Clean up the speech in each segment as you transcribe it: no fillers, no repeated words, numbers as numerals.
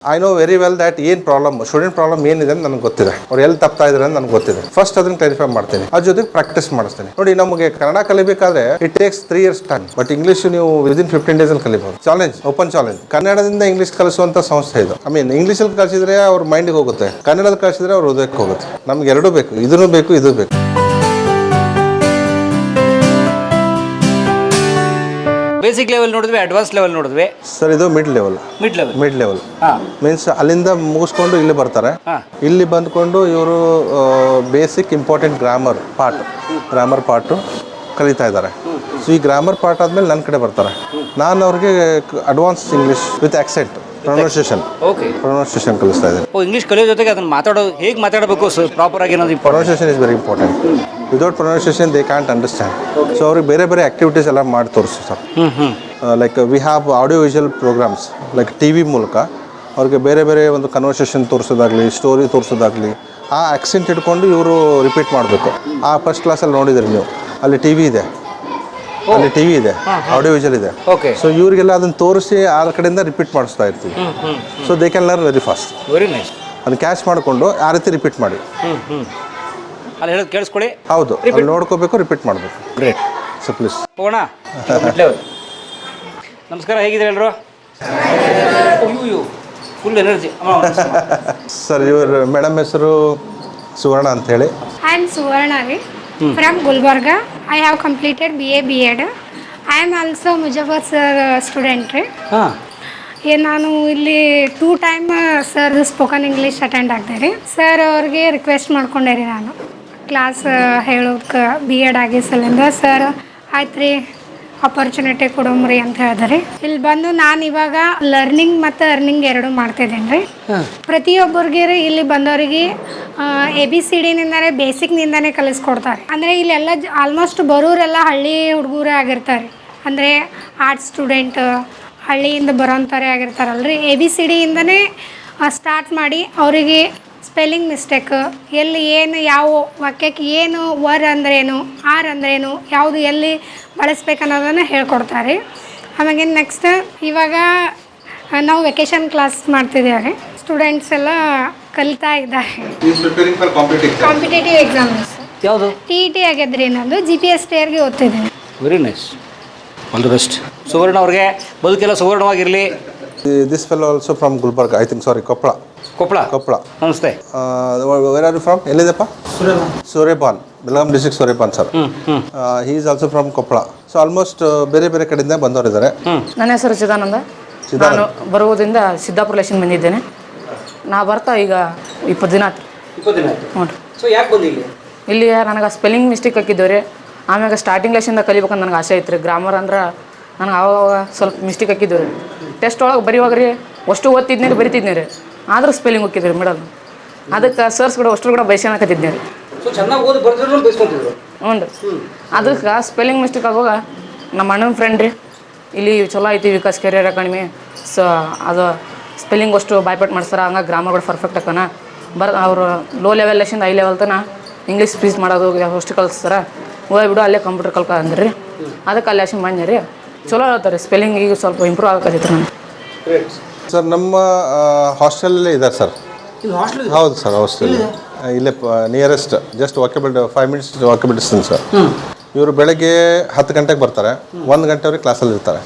I know very well that ಏನು problem student problem ಏನಿದೆ ಅಂತ ನನಗೆ ಗೊತ್ತಿದೆ. ಅವ್ರು ಎಲ್ಲಿ ತಪ್ತಾ ಇದ್ದಾರೆ ಅಂತ ನನಗೆ ಗೊತ್ತಿದೆ. ಫಸ್ಟ್ ಅದನ್ನ ಕ್ಲಾರಿಫೈ ಮಾಡ್ತೀನಿ, ಅದ್ರ ಜೊತೆಗೆ ಪ್ರಾಕ್ಟೀಸ್ ಮಾಡಿಸ್ತೀನಿ. ನೋಡಿ, ನಮಗೆ ಕನ್ನಡ ಕಲಿಬೇಕಾದ್ರೆ it takes 3 years time, but English ನೀವು ವಿದಿನ್ 15 days ಅಲ್ಲಿ ಕಲಿಬಹುದು. Challenge, open challenge. ಕನ್ನಡದಿಂದ ಇಂಗ್ಲಿಷ್ ಕಲಿಸುವಂತ ಸಂಸ್ಥೆ ಇದು. ಐ ಮೀನ್ ಇಂಗ್ಲಿಷ್ ಅಲ್ಲಿ ಕಲಿಸಿದ್ರೆ ಅವ್ರ ಮೈಂಡ್ಗೆ ಹೋಗುತ್ತೆ, ಕನ್ನಡದ ಕಲಿಸಿದ್ರೆ ಅವ್ರ ಹೃದಯಕ್ಕೆ ಹೋಗುತ್ತೆ. ನಮ್ಗೆ ಎರಡೂ ಬೇಕು, ಇದನ್ನು ಬೇಕು, ಇದು ಬೇಕು. ಬೇಸಿಕ್ ಲೆವೆಲ್ ನೋಡಿದ್ವಿ, ಅಡ್ವಾನ್ಸ್ ಲೆವೆಲ್ ನೋಡಿದ್ವಿ ಸರ್. ಇದು ಮಿಡ್ ಲೆವೆಲ್. ಮೀನ್ಸ್ ಅಲ್ಲಿಂದ ಮುಗಿಸ್ಕೊಂಡು ಇಲ್ಲಿ ಬರ್ತಾರೆ. ಇಲ್ಲಿ ಬಂದ್ಕೊಂಡು ಇವರು ಬೇಸಿಕ್ ಇಂಪಾರ್ಟೆಂಟ್ ಗ್ರಾಮರ್ ಪಾರ್ಟು ಕಲಿತಾ ಇದ್ದಾರೆ. ಸೊ ಈ ಗ್ರಾಮರ್ ಪಾರ್ಟ್ ಆದ್ಮೇಲೆ ನನ್ನ ಕಡೆ ಬರ್ತಾರೆ. ನಾನು ಅವ್ರಿಗೆ advance English with accent, pronunciation ಕಲಿಸ್ತಾ ಇದ್ದೀನಿ. ಇಂಗ್ಲಿಷ್ ಕಲಿಯೋ ಜೊತೆಗೆ ಅದನ್ನ ಹೇಗೆ ಮಾತಾಡಬೇಕು ಪ್ರಾಪರ್ ಆಗಿ ಅನ್ನೋದು pronunciation is very important. Without pronunciation they can't understand. So ಅವ್ರಿಗೆ ಬೇರೆ ಬೇರೆ ಆಕ್ಟಿವಿಟೀಸ್ ಎಲ್ಲ ಮಾಡಿ ತೋರಿಸ್ತು sir. Like we have audio visual programs, like TV ಮೂಲಕ ಅವ್ರಿಗೆ ಬೇರೆ ಬೇರೆ ಒಂದು ಕನ್ವರ್ಸೇಷನ್ ತೋರಿಸೋದಾಗಲಿ, ಸ್ಟೋರಿ ತೋರಿಸೋದಾಗಲಿ, ಆ ಆಕ್ಸೆಂಟ್ ಇಟ್ಕೊಂಡು ಇವರು ರಿಪೀಟ್ ಮಾಡಬೇಕು. ಆ ಫಸ್ಟ್ ಕ್ಲಾಸಲ್ಲಿ ನೋಡಿದ್ರಿ ನೀವು, ಅಲ್ಲಿ ಟಿ ವಿ ಇದೆ, ಆಡಿಯೋ ವಿಜುವಲ್ ಇದೆ. ಸೊ ಇವರಿಗೆಲ್ಲ ಅದನ್ನು ತೋರಿಸಿ ಆ ಕಡೆಯಿಂದ ರಿಪೀಟ್ ಮಾಡಿಸ್ತಾ ಇರ್ತೀವಿ. So they can learn very fast. Very nice. ಅದನ್ನ ಕ್ಯಾಚ್ ಮಾಡಿಕೊಂಡು ಆ ರೀತಿ ರಿಪೀಟ್ ಮಾಡಿ. ಅಲ್ಲಿ ಹೇಳೋದು ಕೇಳಿಸ್ಕೊಳ್ಳಿ. ಹೌದು, ಅಲ್ಲಿ ನೋಡ್ಕೋಬೇಕು, ರಿಪೀಟ್ ಮಾಡಬೇಕು. ಗ್ರೇಟ್. ಸೊ ಪ್ಲೀಸ್ ಹೋಗೋಣ. ನಮಸ್ಕಾರ, ಹೇಗಿದ್ದೀರಿ ಎಲ್ಲರೂ? Full energy. ಸರ್, ಇವರು ಮೇಡಮ್ ಹೆಸರು ಸುವರ್ಣ ಅಂತ ಹೇಳಿ. ಐ ಆಮ್ ಸುವರ್ಣ ರೀ, from Gulbarga. I have completed BA B.Ed. I am also Muzaffar sir student ರೀ. ನಾನು ಇಲ್ಲಿ 2 time sir spoken English attend ಆಗ್ದೆ ರೀ. ಸರ್ ಅವ್ರಿಗೆ ರಿಕ್ವೆಸ್ಟ್ ಮಾಡ್ಕೊಂಡೆ ರೀ, ನಾನು ಕ್ಲಾಸ್ ಹೇಳೋಕೆ B.Ed ಆಗಿ ಸಲಿಂದ ಸರ್ ಆಯ್ತು ರೀ, ಅಪರ್ಚುನಿಟಿ ಕೊಡೋಮ್ರಿ ಅಂತ ಹೇಳಿದ್ರಿ. ಇಲ್ಲಿ ಬಂದು ನಾನು ಇವಾಗ ಲರ್ನಿಂಗ್ ಮತ್ತು ಅರ್ನಿಂಗ್ ಎರಡೂ ಮಾಡ್ತಿದ್ದೀನಿ ರೀ. ಪ್ರತಿಯೊಬ್ಬರಿಗೆ ರೀ ಇಲ್ಲಿ ಬಂದವರಿಗೆ ABCDನಿಂದನೇ ಬೇಸಿಕ್ನಿಂದನೇ ಕಲಿಸ್ಕೊಡ್ತಾರೆ. ಅಂದರೆ ಇಲ್ಲೆಲ್ಲ ಆಲ್ಮೋಸ್ಟ್ ಬರೋರೆಲ್ಲ ಹಳ್ಳಿ ಹುಡುಗರೇ ಆಗಿರ್ತಾರೆ. ಅಂದರೆ ಆರ್ಟ್ಸ್ ಸ್ಟೂಡೆಂಟ್ ಹಳ್ಳಿಯಿಂದ ಬರೋಂಥವ್ರೆ ಆಗಿರ್ತಾರಲ್ರಿ. ABCDಯಿಂದನೇ ಸ್ಟಾರ್ಟ್ ಮಾಡಿ ಅವರಿಗೆ ಸ್ಪೆಲ್ಲಿಂಗ್ ಮಿಸ್ಟೇಕ್, ಎಲ್ಲಿ ಏನು ಯಾವ ವಾಕ್ಯಕ್ಕೆ ಏನು ವರ್ ಅಂದ್ರೇನು, ಆರ್ ಅಂದ್ರೇನು, ಯಾವುದು ಎಲ್ಲಿ ಬಳಸ್ಬೇಕು ಅನ್ನೋದನ್ನು ಹೇಳ್ಕೊಡ್ತಾರೆ. ಆಮೇಲೆ ನೆಕ್ಸ್ಟ್ ಇವಾಗ ನಾವು ವೆಕೇಷನ್ ಕ್ಲಾಸ್ ಮಾಡ್ತಿದ್ದೇವೆ. ಸ್ಟೂಡೆಂಟ್ಸ್ ಎಲ್ಲ ಕಲಿತಾ ಇದ್ದಾರೆ. ಕಾಂಪಿಟೇಟಿವ್ ಎಕ್ಸಾಮ್ಸ್ ಯಾವುದು TET ಆಗ್ಯದ್ರಿ, ನಂದು GPS ಟೇರ್ಗೆ ಓದ್ತಿದ್ದೀನಿ. Very nice, all the best. Suvarna ಅವ್ರಿಗೆ ಬದುಕೆಲ್ಲ ಸುವರ್ಣವಾಗಿರಲಿ. This fellow also from Gulbarga, I think, sorry, Koppala. ನಮಸ್ತೆ. Where are you from? ಎಲ್ಲಿದೆಪ್ಪ? Suryapan, Belgaum district, Suryapan sir. He is also from Koppala. So almost ಬೇರೆ ಬೇರೆ ಕಡೆಯಿಂದ ಬಂದವರಿದ್ದಾರೆ. ನನ್ನ ಹೆಸರು ಚಿದಾನಂದ. ನಾನು ಬರುವುದರಿಂದ ಸಿದ್ದಾಪುರ ಲೇಷನ್ ಬಂದಿದ್ದೇನೆ. ನಾ ಬರ್ತಾ ಈಗ 20 ದಿನ ಆಯ್ತು. 20 ದಿನ ಆಯ್ತು. ಹ್ಞೂ. ಸೊ ಯಾಕೆ ಬಂದಿಲ್ಲ ಇಲ್ಲಿ? ನನಗೆ ಸ್ಪೆಲ್ಲಿಂಗ್ ಮಿಸ್ಟೇಕ್ ಹಾಕಿದ್ದೇವೆ. ಆಮ್ಯಾಗ ಸ್ಟಾರ್ಟಿಂಗ್ ಲೆಷನ್ದಾಗ ಕಲಿಬೇಕಂತ ನನಗೆ ಆಸೆ ಐತ್ರಿ. ಗ್ರಾಮರ್ ಅಂದ್ರೆ ನನಗೆ ಆವಾಗ ಸ್ವಲ್ಪ ಮಿಸ್ಟೇಕ್ ಹಾಕಿದ್ದೇವೆ ರೀ. ಟೆಸ್ಟ್ ಒಳಗೆ ಬರೆಯುವಾಗ ರೀ ಅಷ್ಟು ಓದ್ತಿದ್ನಿ ರೀ, ಬರಿತಿದ್ನಿ ರೀ, ಆದರೂ ಸ್ಪೆಲ್ಲಿಂಗ್ ಹೋಗಿದ್ರಿ ಮೇಡಮ್. ಅದಕ್ಕೆ ಸರ್ಸ್ ಕೂಡ ಅಷ್ಟು ಕೂಡ ಬೈಸ್ಕೊಳಕತ್ತಿದ್ನಿ ರೀ. ಹ್ಞೂ ರೀ. ಅದಕ್ಕೆ ಸ್ಪೆಲ್ಲಿಂಗ್ ಮಿಸ್ಟೇಕ್ ಆಗುವಾಗ ನಮ್ಮ ಅಣ್ಣನ ಫ್ರೆಂಡ್ ರೀ, ಇಲ್ಲಿ ಚಲೋ ಐತಿ ವಿಕಾಸ್ ಕೆರಿಯರ್ ಅಕಾಡೆಮಿ. ಸೊ ಅದು ಸ್ಪೆಲ್ಲಿಂಗ್ ಅಷ್ಟು ಬಾಯ್ಪಾಟ್ ಮಾಡ್ತಾರೆ, ಹಂಗಾಗಿ ಗ್ರಾಮರ್ ಕೂಡ ಪರ್ಫೆಕ್ಟ್ ಹಾಕೋಣ. ಅವರು low level lesson high level ತನ ಇಂಗ್ಲೀಷ್ ಸ್ಪೀಚ್ ಮಾಡೋದು ಅಷ್ಟು ಕಲಿಸ್ತಾರೆ. ಹೋಗ್ಬಿಡು ಅಲ್ಲೇ ಕಂಪ್ಯೂಟರ್ ಕಲ್ಕ ಅಂದ್ರಿ. ಅದಕ್ಕೆ ಅಲ್ಲಿ ಲೆಷನ್ ಬಂದ್ನಿ ರೀ. ಚಲೋ ಹೇಳ್ತಾರೆ ಸ್ಪೆಲ್ಲಿಂಗ್. ಈಗ ಸ್ವಲ್ಪ ಇಂಪ್ರೂವ್ ಆಗಕತ್ತೈತೆ ನಾನು. ಸರ್, ನಮ್ಮ ಹಾಸ್ಟೆಲಲ್ಲೇ ಇದ್ದಾರೆ ಸರ್. ಹೌದು ಸರ್, ಹಾಸ್ಟೆಲ್ ಇಲ್ಲೇ nearest, just walkable 5 minutes walkable distance sir. ಇವರು ಬೆಳಗ್ಗೆ 10 ಗಂಟೆಗೆ ಬರ್ತಾರೆ. 1 ಗಂಟೆವರೆಗೆ ಕ್ಲಾಸಲ್ಲಿ ಇರ್ತಾರೆ.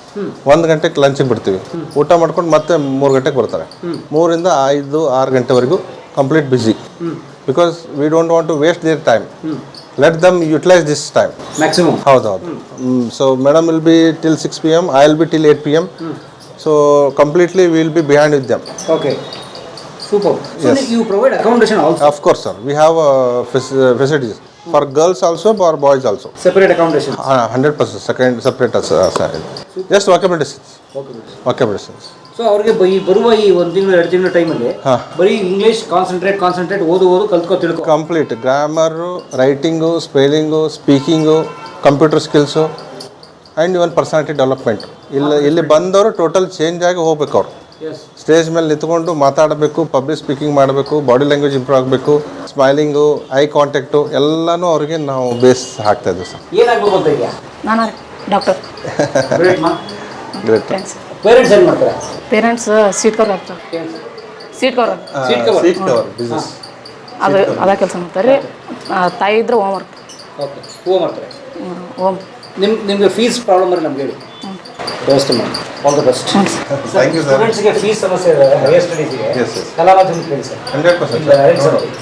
1 ಗಂಟೆಗೆ ಲಂಚಿಗೆ ಬಿಡ್ತೀವಿ. ಊಟ ಮಾಡ್ಕೊಂಡು ಮತ್ತೆ 3 ಗಂಟೆಗೆ ಬರ್ತಾರೆ. 3ರಿಂದ 5-6 ಗಂಟೆವರೆಗೂ complete busy. Because we don't want to waste their time. Let them utilise this time maximum. ಹೌದು. So madam will be till 6 PM, I will be till 8 PM. So completely we will be behind with them. Okay, super. So yes. You provide accommodation also? Of course sir, we have facilities for girls also, for boys also. Separate accommodation? 100% second separate sir. Just walkable distance. Walkable distance. So ಅವ್ರಿಗೆ ಬರುವ ಈ 1 ತಿಂಗಳು 2 ತಿಂಗಳ ಟೈಮಲ್ಲಿ ಬರೀ English concentrate ಓದು ತಿಳ್ಕೊ. Complete grammar, writing, spelling, speaking, computer skills and even personality development. ಇಲ್ಲಿ ಬಂದವರು ಟೋಟಲ್ ಚೇಂಜ್ ಆಗಿ ಹೋಗ್ಬೇಕು. ಅವರು ಸ್ಟೇಜ್ ಮೇಲೆ ನಿಂತ್ಕೊಂಡು ಮಾತಾಡಬೇಕು, ಪಬ್ಲಿಕ್ ಸ್ಪೀಕಿಂಗ್ ಮಾಡಬೇಕು, ಬಾಡಿ ಲ್ಯಾಂಗ್ವೇಜ್ ಇಂಪ್ರೂವ್ ಆಗಬೇಕು, ಸ್ಮೈಲಿಂಗು, ಐ ಕಾಂಟ್ಯಾಕ್ಟು ಎಲ್ಲನೂ ಅವ್ರಿಗೆ ನಾವು ಬೇಸ್ ಹಾಕ್ತಾ ಇದ್ದೀವಿ ಸರ್. ಏನಾಗಬೇಕು ಅಂತ ಈಗ? ನಾನು ಡಾಕ್ಟರ್. ಗ್ರೇಟ್. ಪೇರೆಂಟ್ಸ್ ಏನು ಮಾಡ್ತಾರೆ? ಪೇರೆಂಟ್ಸ್ ಸೀಟ್ ಕವರ್ ಆಗ್ತಾರೆ. Seat cover seat cover business. ಅದ ಕೆಲಸ ಮಾಡ್ತಾರೆ ರೀ. ತಾಯಿ ಇದ್ರೆ ಹೋಮ್ ವರ್ಕ್. ಓಕೆ, ಹೂವು ಮಾಡ್ತಾರೆ. ಹೋಮ್ ನಿಮಗೆ ಫೀಸ್ ಪ್ರಾಬ್ಲಮ್ ಬರಲಿ ನಮ್ಗೆ ಹೇಳಿ, ವ್ಯವಸ್ಥೆ ಮಾಡಿ. All the best. Thank you sir. ಸ್ಟೂಡೆಂಟ್ಸ್ಗೆ ಫೀಸ್ ಸಮಸ್ಯೆ ಇದೆ ಹೈಯರ್ ಸ್ಟಡೀಸ್ಗೆ, Yes, yes. ಕಲಾ ಮಾಧ್ಯಮಕ್ಕೆ ಹೇಳಿ sir. 100%.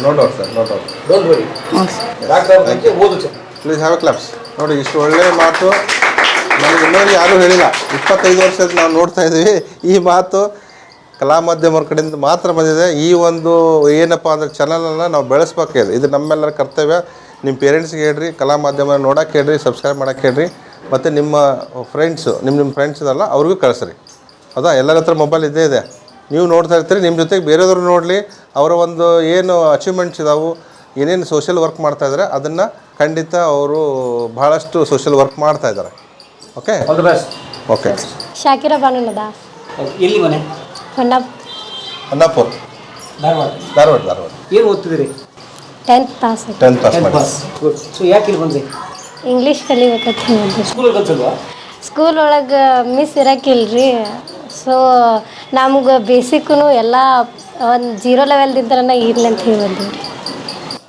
No doubt sir, no doubt. Don't worry, ಹ್ಞೂ ಡಾಕ್ಟರ್ ಓದು sir. Please have a claps. ನೋಡಿ, ಇಷ್ಟು ಒಳ್ಳೆಯ ಮಾತು ನಮಗೆ ಇನ್ನೊಂದು ಯಾರೂ ಹೇಳಿಲ್ಲ. 25 ವರ್ಷದ ನಾವು ನೋಡ್ತಾ ಇದ್ದೀವಿ. ಈ ಮಾತು ಕಲಾ ಮಾಧ್ಯಮರ ಕಡೆಯಿಂದ ಮಾತ್ರ ಬಂದಿದೆ. ಈ ಒಂದು ಏನಪ್ಪ ಅಂದರೆ ಚಾನಲನ್ನು ನಾವು ಬೆಳೆಸ್ಬೇಕಾಗಿದೆ. ಇದು ನಮ್ಮೆಲ್ಲರ ಕರ್ತವ್ಯ. ನಿಮ್ಮ ಪೇರೆಂಟ್ಸ್ಗೆ ಹೇಳ್ರಿ, ಕಲಾ ಮಾಧ್ಯಮ ನೋಡೋಕೆ ಹೇಳ್ರಿ, ಸಬ್ಸ್ಕ್ರೈಬ್ ಮಾಡೋಕ್ಕೆ ಹೇಳ್ರಿ, ಮತ್ತು ನಿಮ್ಮ ಫ್ರೆಂಡ್ಸು ನಿಮ್ಮ ಫ್ರೆಂಡ್ಸ್ ಇದಲ್ಲ ಅವ್ರಿಗೂ ಕಳಿಸ್ರಿ. ಹೌದಾ? ಎಲ್ಲರ ಹತ್ರ ಮೊಬೈಲ್ ಇದ್ದೇ ಇದೆ. ನೀವು ನೋಡ್ತಾ ಇರ್ತೀರಿ, ನಿಮ್ಮ ಜೊತೆಗೆ ಬೇರೆಯವರು ನೋಡಲಿ. ಅವರ ಒಂದು ಏನು ಅಚೀವ್ಮೆಂಟ್ಸ್ ಇದಾವೆ, ಏನೇನು ಸೋಷಿಯಲ್ ವರ್ಕ್ ಮಾಡ್ತಾಯಿದ್ದಾರೆ, ಅದನ್ನು ಖಂಡಿತ ಅವರು ಭಾಳಷ್ಟು ಸೋಷಿಯಲ್ ವರ್ಕ್ ಮಾಡ್ತಾಯಿದ್ದಾರೆ. Okay, all the best. Okay. Shakira ಬಾನುನದ ಎಲ್ಲಿ ಮನೆ? ಅನ್ನಪುರ್, ಧಾರವಾಡ. ಧಾರವಾಡ. ಏನು ಓದ್ತಿದ್ದೀರಿ? 10th ಪಾಸ್. 10th ಪಾಸ್ ಮಾಡಿ. ಗುಡ್. ಸೊ ಯಾಕೆ ಇಲ್ಲಿ ಬಂದ್ರಿ? ಇಂಗ್ಲೀಷ್ ಕಲಿಬೇಕಂತ ಬಂದ್ರಿ. ಸ್ಕೂಲಲ್ಲಿ ಕಲ್ಸಲ್ವಾ? ಸ್ಕೂಲ್ ಒಳಗೆ ಮಿಸ್ ಇರೋಕ್ಕಿಲ್ರಿ. ಸೊ ನಮ್ಗೆ ಬೇಸಿಕ್ಕು ಎಲ್ಲ ಒಂದು 0 ಲೆವೆಲ್ದಿಂದನೇ ಇರ್ಲಿ ಅಂತ ಹೇಳಿ ಬಂದೀವಿ.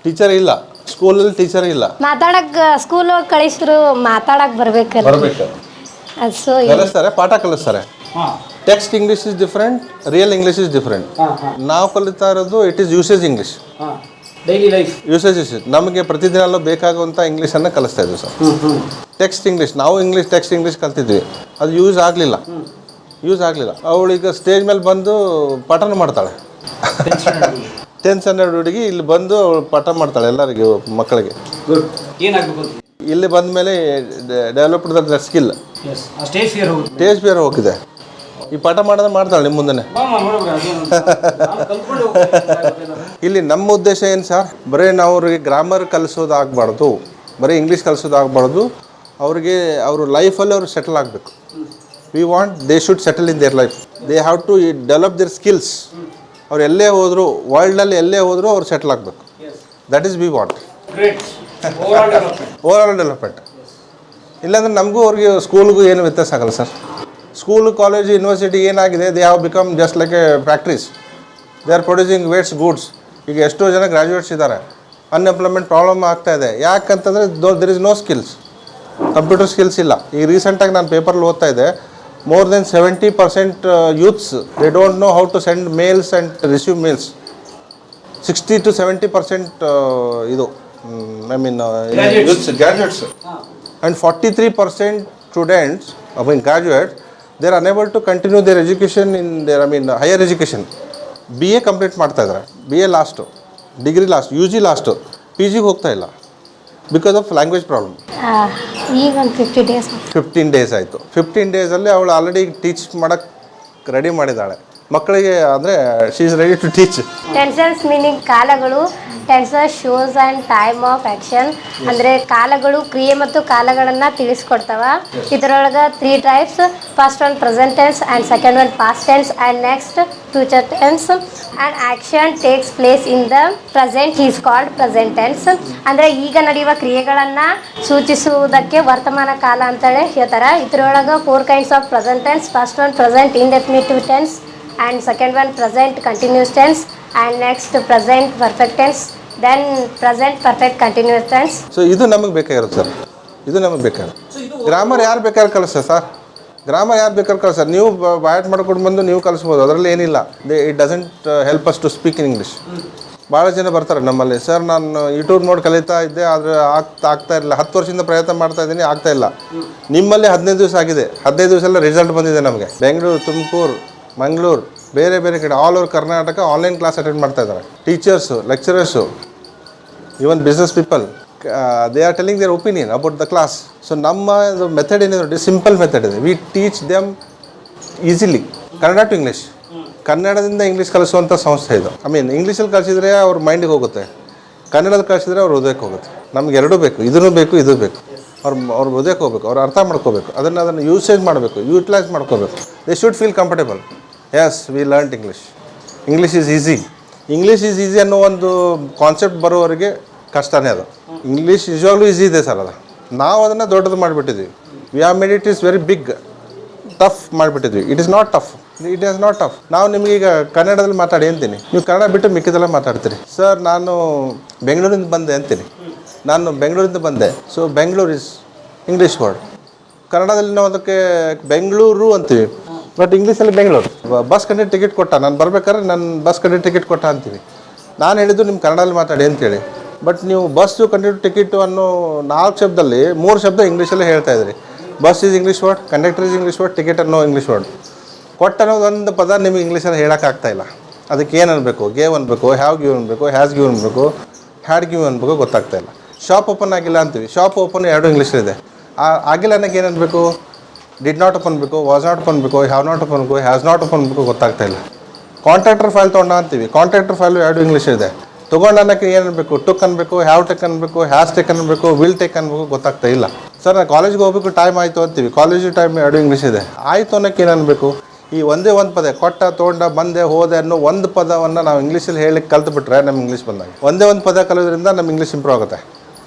ಟೀಚರ್ ಇಲ್ಲ ಸ್ಕೂಲಲ್ಲಿ, ಟೀಚರ್ ಇಲ್ಲ. ಮಾತಾಡಕ್ಕೆ ಸ್ಕೂಲ್ ಒಳಗೆ ಕಳಿಸಿದ್ರು ಮಾತಾಡಕ್ಕೆ ಬರ್ಬೇಕಲ್ಲ. ಬರಬೇಕು. ಅದು ಸೊ ಕಲಿಸ್ತಾರೆ, ಪಾಠ ಕಲಿಸ್ತಾರೆ. ಹಾಂ text English is different, real English is different. ನಾವು ಕಲಿತಾ ಇರೋದು ಇಟ್ ಈಸ್ ಯೂಸೇಜ್ ಇಂಗ್ಲೀಷ್. ಹಾಂ, ಡೈಲಿ ಲೈಫ್ ಯೂಸೇಜ್ ನಮಗೆ ಪ್ರತಿದಿನಲ್ಲೂ ಬೇಕಾಗುವಂಥ ಇಂಗ್ಲೀಷನ್ನು ಕಲಿಸ್ತಾ ಇದ್ವಿ ಸರ್. ಟೆಕ್ಸ್ಟ್ ಇಂಗ್ಲೀಷ್, ನಾವು ಟೆಕ್ಸ್ಟ್ ಇಂಗ್ಲೀಷ್ ಕಲ್ತಿದ್ವಿ, ಅದು ಯೂಸ್ ಆಗಲಿಲ್ಲ. ಅವಳೀಗ ಸ್ಟೇಜ್ ಮೇಲೆ ಬಂದು ಪಾಠನ ಮಾಡ್ತಾಳೆ. 10th ಸ್ಟ್ಯಾಂಡರ್ಡ್ ಹುಡುಗಿ ಇಲ್ಲಿ ಬಂದು ಅವಳು ಪಾಠ ಮಾಡ್ತಾಳೆ ಎಲ್ಲರಿಗೂ, ಮಕ್ಕಳಿಗೆ. ಗುಡ್. ಏನಾಗಬೇಕು ಅಂತ ಇಲ್ಲಿ ಬಂದ ಮೇಲೆ ಡೆವಲಪ್ಡ್ ದಟ್ ಸ್ಕಿಲ್. ಎಸ್, ಆ ಸ್ಟೇಜ್ ಫಿಯರ್ ಹೋಗುತ್ತೆ. ಸ್ಟೇಜ್ ಫಿಯರ್ ಹೋಗಿದೆ. ಈ ಪಾಠ ಮಾಡೋದು ಮಾಡ್ತಾಳೆ ನಿಮ್ಮ ಮುಂದೆ. ಇಲ್ಲಿ ನಮ್ಮ ಉದ್ದೇಶ ಏನು ಸರ್, ಬರೀ ನಾವು ಅವ್ರಿಗೆ ಗ್ರಾಮರ್ ಕಲಿಸೋದಾಗಬಾರ್ದು, ಬರೀ ಇಂಗ್ಲೀಷ್ ಕಲಿಸೋದಾಗಬಾರ್ದು. ಅವ್ರಿಗೆ ಅವ್ರ ಲೈಫಲ್ಲಿ ಅವರು ಸೆಟಲ್ ಆಗಬೇಕು. We want they should settle in their life. They have to develop their skills. ಅವ್ರು ಎಲ್ಲೇ ಹೋದರೂ, ವರ್ಲ್ಡಲ್ಲಿ ಎಲ್ಲೇ ಹೋದರೂ ಅವ್ರು ಸೆಟಲ್ ಆಗಬೇಕು. That is we want. Overall development. ಇಲ್ಲಾಂದ್ರೆ ನಮಗೂ ಅವ್ರಿಗೆ ಸ್ಕೂಲ್ಗೂ ಏನು ವ್ಯತ್ಯಾಸ ಆಗಲ್ಲ ಸರ್. ಸ್ಕೂಲು, ಕಾಲೇಜು, ಯೂನಿವರ್ಸಿಟಿ ಏನಾಗಿದೆ, they have become just like a factories. They are producing weights goods. ಈಗ ಎಷ್ಟೋ ಜನ ಗ್ರ್ಯಾಜುಯೇಟ್ಸ್ ಇದ್ದಾರೆ, ಅನ್ಎಂಪ್ಲಾಯ್ಮೆಂಟ್ ಪ್ರಾಬ್ಲಮ್ ಆಗ್ತಾಯಿದೆ. ಯಾಕಂತಂದರೆ there is no skills, computer skills ಇಲ್ಲ. ಈಗ ರೀಸೆಂಟಾಗಿ ನಾನು ಪೇಪರಲ್ಲಿ ಓದ್ತಾ ಇದ್ದೆ, more than 70% youths, they don't know how to send mails and receive mails. 60 to 70% ಇದು I mean youths, graduates. And 43% students, I mean graduates, they are unable to continue their education in their higher education. BA complete ಮಾಡ್ತಾ ಇದ್ದಾರೆ, BA last, degree last, UG last, PGಗೆ ಹೋಗ್ತಾ ಇಲ್ಲ because of language problem. ಈಗ ಒಂದು 15 days ಆಯಿತು. 15 ಡೇಸಲ್ಲಿ ಅವಳು ಆಲ್ರೆಡಿ ಟೀಚ್ ಮಾಡೋಕ್ಕೆ ರೆಡಿ ಮಾಡಿದ್ದಾಳೆ ಮಕ್ಕಳಿಗೆ. ಅಂದರೆ she is ready to teach. Tenses meaning ಕಾಲಗಳು. Tenses shows and time of action. ಅಂದರೆ ಕಾಲಗಳು, ಕ್ರಿಯೆ ಮತ್ತು ಕಾಲಗಳನ್ನು ತಿಳಿಸ್ಕೊಡ್ತಾವ. ಇದರೊಳಗೆ 3 types. First one present tense and second one past tense and next future tense. And action takes place in the present is called present tense. ಅಂದರೆ ಈಗ ನಡೆಯುವ ಕ್ರಿಯೆಗಳನ್ನು ಸೂಚಿಸುವುದಕ್ಕೆ ವರ್ತಮಾನ ಕಾಲ ಅಂತೇಳಿ ಹೇಳ್ತಾರೆ. ಇದರೊಳಗೆ 4 kinds of present tense. First one present indefinitive tense and second one present continuous tense and next present perfect tense, then present perfect continuous tense. So ಇದು ನಮಗೆ ಬೇಕಾಗಿರುತ್ತೆ ಸರ್, ಇದು ನಮಗೆ ಬೇಕಾಗಿರುತ್ತೆ. ಗ್ರಾಮರ್ ಯಾರು ಬೇಕಾದ್ರೆ ಕಳಿಸ್ತಾರೆ ಸರ್, ಗ್ರಾಮರ್ ಯಾರು ಬೇಕಾದ್ರೆ ಕಳಿಸ್ತಾರೆ. ನೀವು ಬಯಾಟ್ ಮಾಡ್ಕೊಂಡು ಬಂದು ನೀವು ಕಲಿಸ್ಬೋದು, ಅದರಲ್ಲಿ ಏನಿಲ್ಲ. It doesn't help us to speak in English. ಭಾಳ ಜನ ಬರ್ತಾರೆ ನಮ್ಮಲ್ಲಿ, ಸರ್ ನಾನು ಯೂಟ್ಯೂಬ್ ನೋಡಿ ಕಲಿತಾ ಇದ್ದೆ, ಆದರೆ ಆಗ್ತಾ ಇರಲಿಲ್ಲ. 10 ವರ್ಷದಿಂದ ಪ್ರಯತ್ನ ಮಾಡ್ತಾ ಇದ್ದೀನಿ, ಆಗ್ತಾ ಇಲ್ಲ. ನಿಮ್ಮಲ್ಲಿ 15 ದಿವಸ ಆಗಿದೆ, 15 ದಿವಸ ಎಲ್ಲ ರಿಸಲ್ಟ್ ಬಂದಿದೆ ನಮಗೆ. ಬೆಂಗಳೂರು, ತುಮಕೂರು, ಮಂಗಳೂರು, ಬೇರೆ ಬೇರೆ ಕಡೆ all over Karnataka online class attend ಮಾಡ್ತಾ ಇದ್ದಾರೆ. Teachers, lecturers, even business people, they are telling their opinion about the class. So ನಮ್ಮ ಮೆಥಡ್ ಏನಿದೆ, ಸಿಂಪಲ್ ಮೆಥಡ್ ಇದೆ. We teach them easily Kannada to English. ಕನ್ನಡದಿಂದ ಇಂಗ್ಲೀಷ್ ಕಲಿಸುವಂಥ ಸಂಸ್ಥೆ ಇದು. ಇಂಗ್ಲೀಷಲ್ಲಿ ಕಲಿಸಿದ್ರೆ ಅವ್ರ ಮೈಂಡಿಗೆ ಹೋಗುತ್ತೆ, ಕನ್ನಡದಲ್ಲಿ ಕಲಿಸಿದ್ರೆ ಅವ್ರ ಹೃದಯಕ್ಕೆ ಹೋಗುತ್ತೆ. ನಮ್ಗೆ ಎರಡೂ ಬೇಕು, ಇದೂ ಬೇಕು, ಇದು ಬೇಕು. ಅವ್ರ ಹೃದಯಕ್ಕೆ ಹೋಗ್ಬೇಕು, ಅವ್ರು ಅರ್ಥ ಮಾಡ್ಕೋಬೇಕು, ಅದನ್ನು ಯೂಸೇಜ್ ಮಾಡಬೇಕು, ಯೂಟಿಲೈಸ್ ಮಾಡ್ಕೋಬೇಕು. They should feel comfortable. Yes, we learned English. English is easy. English is easy ಅನ್ನೋ ಒಂದು ಕಾನ್ಸೆಪ್ಟ್ ಬರೋವರೆಗೆ ಕಷ್ಟನೇ ಅದು. ಇಂಗ್ಲೀಷ್ ನಿಜವಾಗ್ಲೂ ಈಸಿ ಇದೆ ಸರ್. ಅದು ನಾವು ಅದನ್ನು ದೊಡ್ಡದು ಮಾಡಿಬಿಟ್ಟಿದ್ದೀವಿ. We have made it is very big. Tough ಮಾಡಿಬಿಟ್ಟಿದ್ವಿ. It is not tough, it is not tough. ನಾವು ನಿಮಗೀಗ ಕನ್ನಡದಲ್ಲಿ ಮಾತಾಡಿ ಅಂತೀನಿ, ನೀವು ಕನ್ನಡ ಬಿಟ್ಟು ಮಿಕ್ಕಿದೆಲ್ಲ ಮಾತಾಡ್ತೀರಿ. ಸರ್ ನಾನು ಬೆಂಗಳೂರಿಂದ ಬಂದೆ ಅಂತೀನಿ, ನಾನು ಬೆಂಗಳೂರಿಂದ ಬಂದೆ. So Bengaluru is English word. ಕನ್ನಡದಲ್ಲಿ ನಾವು ಅದಕ್ಕೆ ಬೆಂಗಳೂರು ಅಂತೀವಿ, ಬಟ್ ಇಂಗ್ಲೀಷಲ್ಲಿ ಬೆಂಗಳೂರು. ಬಸ್ ಕಂಡಕ್ಟರ್ ಟಿಕೆಟ್ ಕೊಟ್ಟ, ನಾನು ಬರ್ಬೇಕಾದ್ರೆ ನನ್ನ ಬಸ್ ಕಂಡಕ್ಟರ್ ಟಿಕೆಟ್ ಕೊಟ್ಟ ಅಂತೀವಿ. ನಾನು ಹೇಳಿದ್ದು ನಿಮ್ಮ ಕನ್ನಡದಲ್ಲಿ ಮಾತಾಡಿ ಅಂತೇಳಿ. ಬಟ್ ನೀವು ಬಸ್ಸು ಕಂಡಕ್ಟರ್ ಟಿಕೆಟು ಅನ್ನೋ 4 ಶಬ್ದದಲ್ಲಿ 3 ಶಬ್ದ ಇಂಗ್ಲೀಷಲ್ಲೇ ಹೇಳ್ತಾ ಇದ್ರಿ. Bus is English word, conductor is English word, ticket ಅನ್ನೋ ಇಂಗ್ಲೀಷ್ ವರ್ಡ್. ಕೊಟ್ಟ ಅನ್ನೋದು ಒಂದು ಪದ ನಿಮಗೆ ಇಂಗ್ಲೀಷಲ್ಲಿ ಹೇಳೋಕ್ಕಾಗ್ತಾಯಿಲ್ಲ. ಅದಕ್ಕೆ ಏನು ಅನ್ಬೇಕು, ಗೇವ್ ಅನ್ಬೇಕು, ಹ್ಯಾವ್ ಗಿವ್ ಅನ್ಬೇಕು, ಹ್ಯಾಸ್ ಗಿವ್ ಅನ್ಬೇಕು, ಹ್ಯಾಡ್ ಗಿವ್ ಅನ್ಬೇಕು, ಗೊತ್ತಾಗ್ತಾಯಿಲ್ಲ. ಶಾಪ್ ಓಪನ್ ಆಗಿಲ್ಲ ಅಂತೀವಿ, ಶಾಪ್ ಓಪನ್ 2 ಇಂಗ್ಲೀಷಲ್ಲಿದೆ. ಆಗಿಲ್ಲ ಅನ್ನೋಕ್ಕೆ ಏನು ಅನ್ಬೇಕು, ಡಿಡ್ ನಾಟ್ ಓಪನ್ ಬೇಕು, ವಾಸ್ ನಾಟ್ ಓಪನ್ ಬೇಕು, ಹ್ಯಾವ್ ನಾಟ್ ಓಪನ್ ಬೇಕು, ಹ್ಯಾಸ್ ನಾಟ್ ಓಪನ್ ಬೇಕು, ಗೊತ್ತಾಗ್ತಾಯಿಲ್ಲ. ಕಾಂಟ್ರಾಕ್ಟರ್ ಫೈಲ್ ತೊಗೊಂಡ ಅಂತೀವಿ, ಕಾಂಟ್ರಾಕ್ಟರ್ ಫೈಲು 2 ಇಂಗ್ಲೀಷ್ ಇದೆ. ತೊಗೊಂಡು ಅನ್ನೋಕ್ಕೆ ಏನು ಅನ್ಬೇಕು, ಟುಕ್ ಅನ್ಬೇಕು, ಹ್ಯಾವ್ ಟೆಕ್ ಅನ್ಬೇಕು, ಹ್ಯಾಸ್ ಟೆಕ್ ಅನ್ಬೇಕು, ವಿಲ್ ಟೆಕ್ ಅನ್ಬೇಕು, ಗೊತ್ತಾಗ್ತಾ ಇಲ್ಲ. ಸರ್ ನಾನು ಕಾಲೇಜ್ಗೆ ಹೋಗ್ಬೇಕು, ಟೈಮ್ ಆಯಿತು ಅಂತೀವಿ, ಕಾಲೇಜು ಟೈಮ್ 2 ಇಂಗ್ಲೀಷ್ ಇದೆ. ಆಯಿತು ಅನ್ನೋಕ್ಕೆ ಏನು ಅನ್ಬೇಕು, ಈ ಒಂದೇ ಒಂದು ಪದ ಕೊಟ್ಟ, ತೊಗೊಂಡ, ಬಂದೆ, ಹೋದೆ ಅನ್ನೋ ಒಂದು ಪದವನ್ನು ನಾವು ಇಂಗ್ಲೀಷಲ್ಲಿ ಹೇಳಲಿಕ್ಕೆ ಕಲ್ತ್ಬಿಟ್ರೆ ನಮ್ಮ ಇಂಗ್ಲೀಷ್ ಬಂದಾಗ ಒಂದೇ ಒಂದು ಪದ ಕಲಿಯೋದ್ರಿಂದ ನಮ್ಮ ಇಂಗ್ಲೀಷ್ ಇಂಪ್ರೂವ್ ಆಗುತ್ತೆ.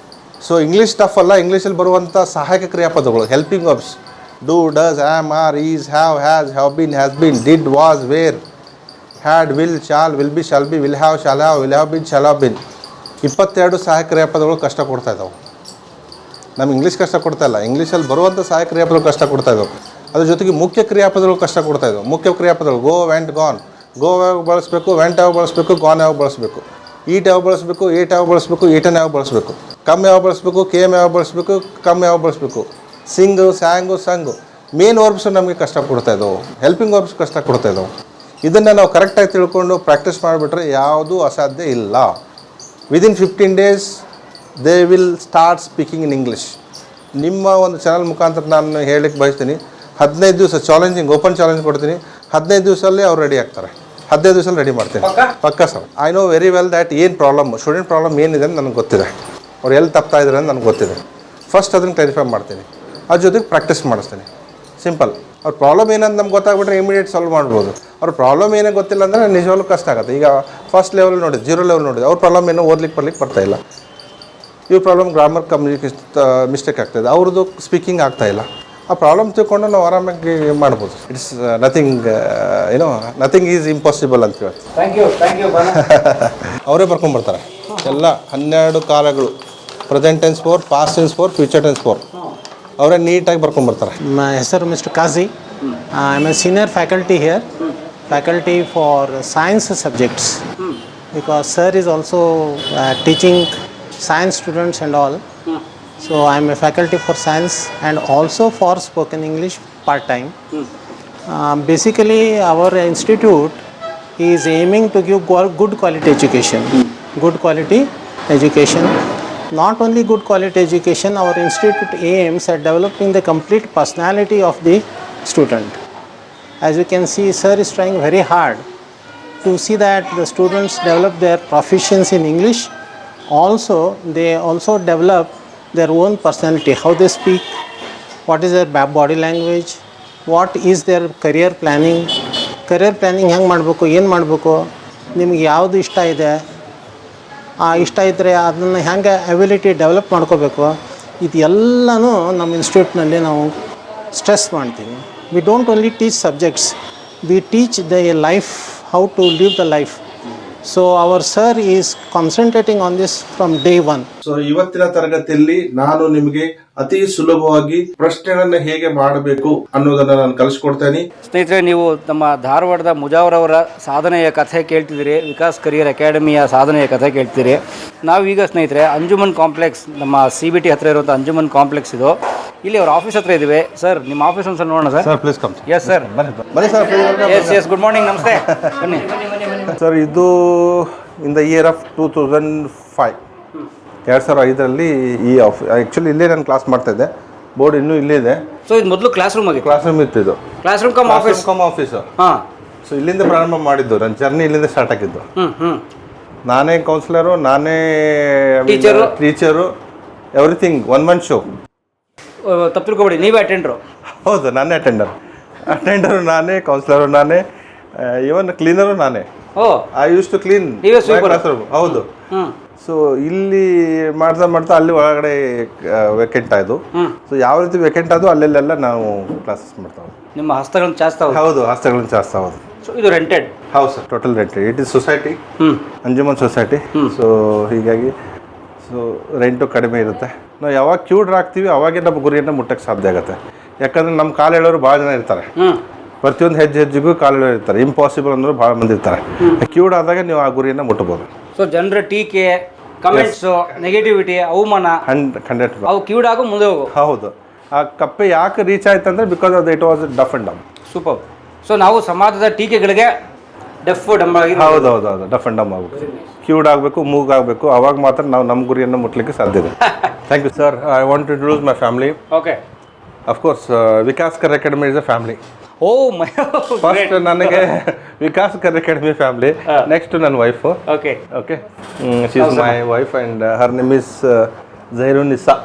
ಸೊ ಇಂಗ್ಲೀಷ್ ಟಫ್ ಅಲ್ಲ, ಇಂಗ್ಲೀಷಲ್ಲಿ ಬರುವಂಥ ಸಹಾಯಕ ಕ್ರಿಯಾಪದಗಳು, helping verbs, do, does, am, are, is, have, has, have been, has been, did, was, were, had, will, shall, will be, shall be, will have, shall have, will have been, shall have been. 22 ಸಹಾಯಕ ಕ್ರಿಯಾಪದಗಳು ಕಷ್ಟ ಕೊಡ್ತಾ ಇದ್ದಾವೆ. ನಮ್ಮ English ಕಷ್ಟ ಕೊಡ್ತಾ ಇಲ್ಲ, ಇಂಗ್ಲೀಷಲ್ಲಿ ಬರುವಂಥ ಸಹಾಯಕ ಕ್ರಿಯಾಪದಗಳು ಕಷ್ಟ ಕೊಡ್ತಾ ಇದ್ದಾವೆ. ಅದ್ರ ಜೊತೆಗೆ ಮುಖ್ಯ ಕ್ರಿಯಾಪದಗಳು ಕಷ್ಟ ಕೊಡ್ತಾ ಇದ್ದಾವೆ. ಮುಖ್ಯ ಕ್ರಿಯಾಪದಗಳು ಗೋ, ವೆಂಟ್, ಗಾನ್. ಗೋ ಯಾವಾಗ ಬಳಸಬೇಕು, ವೆಂಟ್ ಯಾವಾಗ ಬಳಸಬೇಕು, ಗಾನ್ ಯಾವಾಗ ಬಳಸಬೇಕು, ಈಟ್ ಯಾವಾಗ ಬಳಸಬೇಕು, ಏಟ್ ಯಾವಾಗ ಬಳಸಬೇಕು, ಈಟನ್ ಯಾವಾಗ ಬಳಸಬೇಕು, ಕಮ್ ಯಾವಾಗ ಬಳಸಬೇಕು, ಕೇಮ್ ಯಾವಾಗ ಬಳಸಬೇಕು, ಕಮ್ ಯಾವಾಗ ಬಳಸಬೇಕು, ಸಿಂಗು, ಸ್ಯಾಂಗು, ಸಂಗು. ಮೇನ್ ವರ್ಬ್ಸು ನಮಗೆ ಕಷ್ಟ ಕೊಡ್ತಾ ಇದ್ದವು, ಹೆಲ್ಪಿಂಗ್ ವರ್ಬ್ಸ್ ಕಷ್ಟ ಕೊಡ್ತಾ ಇದ್ದವು. ಇದನ್ನು ನಾವು ಕರೆಕ್ಟಾಗಿ ತಿಳ್ಕೊಂಡು ಪ್ರಾಕ್ಟೀಸ್ ಮಾಡಿಬಿಟ್ರೆ ಯಾವುದೂ ಅಸಾಧ್ಯ ಇಲ್ಲ. Within 15 days they will start speaking in English. ನಿಮ್ಮ ಒಂದು ಚಾನಲ್ ಮುಖಾಂತರ ನಾನು ಹೇಳಲಿಕ್ಕೆ ಬಯಸ್ತೀನಿ, 15 ದಿವಸ ಚಾಲೆಂಜಿಂಗ್, ಓಪನ್ ಚಾಲೆಂಜ್ ಕೊಡ್ತೀನಿ. 15 ದಿವಸದಲ್ಲಿ ಅವ್ರು ರೆಡಿ ಆಗ್ತಾರೆ. 15 ದಿವಸದಲ್ಲಿ ರೆಡಿ ಮಾಡ್ತೀನಿ, ಪಕ್ಕ sir. I know very well that ಏನು ಪ್ರಾಬ್ಲಮ್, ಸ್ಟೂಡೆಂಟ್ ಪ್ರಾಬ್ಲಮ್ ಏನಿದೆ ಅಂತ ನನಗೆ ಗೊತ್ತಿದೆ, ಅವ್ರು ಎಲ್ಲಿ ತಪ್ತಾ ಇದ್ದಾರೆ ಅಂತ ನನಗೆ ಗೊತ್ತಿದೆ. ಫಸ್ಟ್ ಅದನ್ನು ಕ್ಲಾರಿಫೈ ಮಾಡ್ತೀನಿ, ಅದ್ರ ಜೊತೆಗೆ ಪ್ರಾಕ್ಟೀಸ್ ಮಾಡಿಸ್ತೀನಿ. ಸಿಂಪಲ್. ಅವ್ರ ಪ್ರಾಬ್ಲಮ್ ಏನಂತ ನಮ್ಗೆ ಗೊತ್ತಾಗ್ಬಿಟ್ರೆ ಇಮಿಡಿಯೇಟ್ ಸಾಲ್ವ್ ಮಾಡ್ಬೋದು. ಅವ್ರ ಪ್ರಾಬ್ಲಮ್ ಏನೇ ಗೊತ್ತಿಲ್ಲ ಅಂದರೆ ನಿಜವಾಗ್ಲೂ ಕಷ್ಟ ಆಗುತ್ತೆ. ಈಗ ಫಸ್ಟ್ ಲೆವೆಲ್ ನೋಡಿದೆ, 0 ಲೆವೆಲ್ ನೋಡಿದೆ, ಅವ್ರ ಪ್ರಾಬ್ಲಮ್ ಏನೋ ಓದ್ಲಿಕ್ಕೆ ಬರ್ಲಿಕ್ಕೆ ಬರ್ತಾಯಿಲ್ಲ. ಇವ್ರ ಪ್ರಾಬ್ಲಮ್ ಗ್ರಾಮರ್ ಕಮ್ಯುನಿಕೇಷನ್ ಮಿಸ್ಟೇಕ್ ಆಗ್ತಾಯಿದೆ, ಅವ್ರದ್ದು ಸ್ಪೀಕಿಂಗ್ ಆಗ್ತಾಯಿಲ್ಲ. ಆ ಪ್ರಾಬ್ಲಮ್ ತಿಳ್ಕೊಂಡು ನಾವು ಆರಾಮಾಗಿ ಮಾಡ್ಬೋದು. It's nothing, nothing is impossible ಅಂತ ಹೇಳ್ತೀವಿ. ಥ್ಯಾಂಕ್ ಯು ಅವರೇ ಬರ್ಕೊಂಡ್ಬರ್ತಾರೆ ಎಲ್ಲ 12 ಕಾಲಗಳು, present tense 4, past tense 4, future tense 4, ಅವರೇ ನೀಟಾಗಿ ಬರ್ಕೊಂಡ್ಬರ್ತಾರೆ. My sir, Mr. Kazi. I am a senior faculty here, faculty for science subjects, because sir is also teaching science students and all. So I am a faculty for science and also for spoken English part-time. Basically, our institute is aiming to give good quality education. Good quality education. Not only good quality education, our institute aims at developing the complete personality of the student. As you can see, sir is trying very hard to see that the students develop their proficiency in English. Also, they also develop their own personality, how they speak, what is their body language, what is their career planning. Career planning ಹೆಂಗೆ ಮಾಡಬೇಕು, ಏನು ಮಾಡಬೇಕು, ನಿಮಗೆ ಯಾವುದು ಇಷ್ಟ ಇದೆ, ಇಷ್ಟ ಇದ್ದರೆ ಅದನ್ನು ಹೆಂಗೆ ಅಬಿಲಿಟಿ ಡೆವಲಪ್ ಮಾಡ್ಕೋಬೇಕು, ಇದೆಲ್ಲನೂ ನಮ್ಮ ಇನ್ಸ್ಟಿಟ್ಯೂಟ್ನಲ್ಲಿ ನಾವು ಸ್ಟ್ರೆಸ್ ಮಾಡ್ತೀವಿ. We don't only teach subjects, we teach the life, how to live the life. So our sir is concentrating on this from day 1. So ಇವತ್ತಿನ ತರಗತಿಯಲ್ಲಿ ನಾನು ನಿಮಗೆ ಅತಿ ಸುಲಭವಾಗಿ ಪ್ರಶ್ನೆಗಳನ್ನು ಹೇಗೆ ಮಾಡಬೇಕು ಅನ್ನೋದನ್ನ ನಾನು ಕಲಿಸ್ಕೊಡ್ತೇನೆ. ಸ್ನೇಹಿತರೆ, ನೀವು ನಮ್ಮ ಧಾರವಾಡದ ಮುಜಾವರವರ ಸಾಧನೆಯ ಕಥೆ ಕೇಳ್ತಿದ್ದೀರಿ, ವಿಕಾಸ್ ಕರಿಯರ್ ಅಕಾಡೆಮಿಯ ಸಾಧನೆಯ ಕಥೆ ಕೇಳ್ತಿದ್ದೀರಿ. ನಾವೀಗ ಸ್ನೇಹಿತರೆ ಅಂಜುಮನ್ ಕಾಂಪ್ಲೆಕ್ಸ್, ನಮ್ಮ CBT ಹತ್ರ ಇರುವಂಥ ಅಂಜುಮನ್ ಕಾಂಪ್ಲೆಕ್ಸ್ ಇದು, ಇಲ್ಲಿ ಅವ್ರ ಆಫೀಸ್ ಹತ್ರ ಇದ್ದೀವಿ. ಸರ್, ನಿಮ್ಮ ಆಫೀಸ್ ಒಂದ್ಸಲ ನೋಡೋಣ sir. Sir please come. Yes sir, ಬನ್ನಿ ಸರ್. ಎಸ್ ಗುಡ್ ಮಾರ್ನಿಂಗ್, ನಮಸ್ತೆ. ಬನ್ನಿ ಸರ್, ಇದು ಇನ್ ದ ಇಯರ್ ಆಫ್ 2005, 2005ರಲ್ಲಿ ಈ ಆ್ಯಕ್ಚುಲಿ ಇಲ್ಲೇ ನಾನು ಕ್ಲಾಸ್ ಮಾಡ್ತಾ ಇದ್ದೆ. ಬೋರ್ಡ್ ಇನ್ನೂ ಇಲ್ಲೇ ಇದೆ. ಸೊ ಇದು ಮೊದಲು ಕ್ಲಾಸ್ ರೂಮ್ ಆಗಿತ್ತು. ಕ್ಲಾಸ್ ರೂಮ್ ಇತ್ತು, ಇದು ಕ್ಲಾಸ್ ರೂಮ್ ಕಮ್ ಆಫೀಸು. ಹಾಂ. ಸೊ ಇಲ್ಲಿಂದ ಪ್ರಾರಂಭ ಮಾಡಿದ್ದು, ನನ್ನ ಜರ್ನಿ ಇಲ್ಲಿಂದ ಸ್ಟಾರ್ಟ್ ಆಗಿದ್ದು. ನಾನೇ ಕೌನ್ಸಿಲರು, ನಾನೇ ಟೀಚರು, ಎವ್ರಿಥಿಂಗ್, 1 man show. ತಪ್ಪಿರ್ಕೊಬೇಡಿ, ನೀವೇ ಅಟೆಂಡ್ರು. ಹೌದು, ನಾನೇ ಅಟೆಂಡರು ನಾನೇ, ಕೌನ್ಸಿಲರು ನಾನೇ, ಇವನ್ ಕ್ಲೀನರು ನಾನೇ. I use to clean classroom. ಹೌದು, ಸೊ ಇಲ್ಲಿ ಮಾಡ್ತಾ ಅಲ್ಲಿ ಒಳಗಡೆ ವೇಕೆಂಟ್ ಆಯಿತು. ಸೊ ಯಾವ ರೀತಿ ವೇಕೆಂಟ್ ಆದವು ಅಲ್ಲೆಲ್ಲ ನಾವು ಕ್ಲಾಸಸ್ ಮಾಡ್ತಾ ಹೋದ್ವಿ. ನಿಮ್ಮ ಹಸ್ತಗಳನ್ನು ಚಾಚ್ತಾ ಹೋಗಿ. ಹೌದು, ಹಸ್ತಗಳನ್ನು ಚಾಚ್ತಾ ಹೋದು. ಸೊ ಇದು ರೆಂಟೆಡ್? ಹೌದು sir, total rented. It is society, Anjuman society. So ಹೀಗಾಗಿ ಸೊ ರೆಂಟು ಕಡಿಮೆ ಇರುತ್ತೆ. ನಾವು ಯಾವಾಗ ಕ್ಯೂ ಡ್ರಾ ಆಗ್ತೀವಿ ಅವಾಗೇ ನಮ್ಮ ಗುರಿಯನ್ನು ಮುಟ್ಟಕ್ಕೆ ಸಾಧ್ಯ ಆಗುತ್ತೆ. ಯಾಕಂದರೆ ನಮ್ಮ ಕಾಲು ಹೇಳೋರು ಭಾಳ ಜನ ಇರ್ತಾರೆ, ಪ್ರತಿಯೊಂದು ಹೆಜ್ಜೆಗೂ ಕಾಲು ಹೇಳೋರು ಇರ್ತಾರೆ. ಇಂಪಾಸಿಬಲ್ ಅನ್ನೋರು ಭಾಳ ಮಂದಿ ಇರ್ತಾರೆ. ಕ್ಯೂಡ್ ಆದಾಗ ನೀವು ಆ ಗುರಿಯನ್ನು ಮುಟ್ಟಬೋದು. ಸೊ ಜನರ ಟೀಕೆ, ಕಮೆಂಟ್ಸು, ನೆಗೆಟಿವಿಟಿ, ಅವಮಾನ 100 ಅವು ಕ್ಯೂಡಾಗು ಮುಂದೆ ಹೋಗು. ಹೌದು. ಆ ಕಪ್ಪೆ ಯಾಕೆ ರೀಚ್ ಆಯ್ತು ಅಂದರೆ because of it was duff and dumb. Super. So ನಾವು ಸಮಾಜದ ಟೀಕೆಗಳಿಗೆ ಡಫ್ ಡಮ್ ಆಗಿ. ಹೌದು, ಡಫ್ ಆ್ಯಂಡ್ ಡಮ್ ಆಗಬೇಕು, ಕ್ಯೂಡ್ ಆಗಬೇಕು, ಮೂಗ್ ಆಗಬೇಕು. ಅವಾಗ ಮಾತ್ರ ನಾವು ನಮ್ಮ ಗುರಿಯನ್ನು ಮುಟ್ಟಲಿಕ್ಕೆ ಸಾಧ್ಯ ಇದೆ. Thank you sir. I want to introduce my family. Okay. Of course Vikas Kar academy is a family. Oh my. First ನನಗೆ Vikas Kar academy family, next ನನ್ನ wife. Okay okay, she is my wife and her name is Zairunisa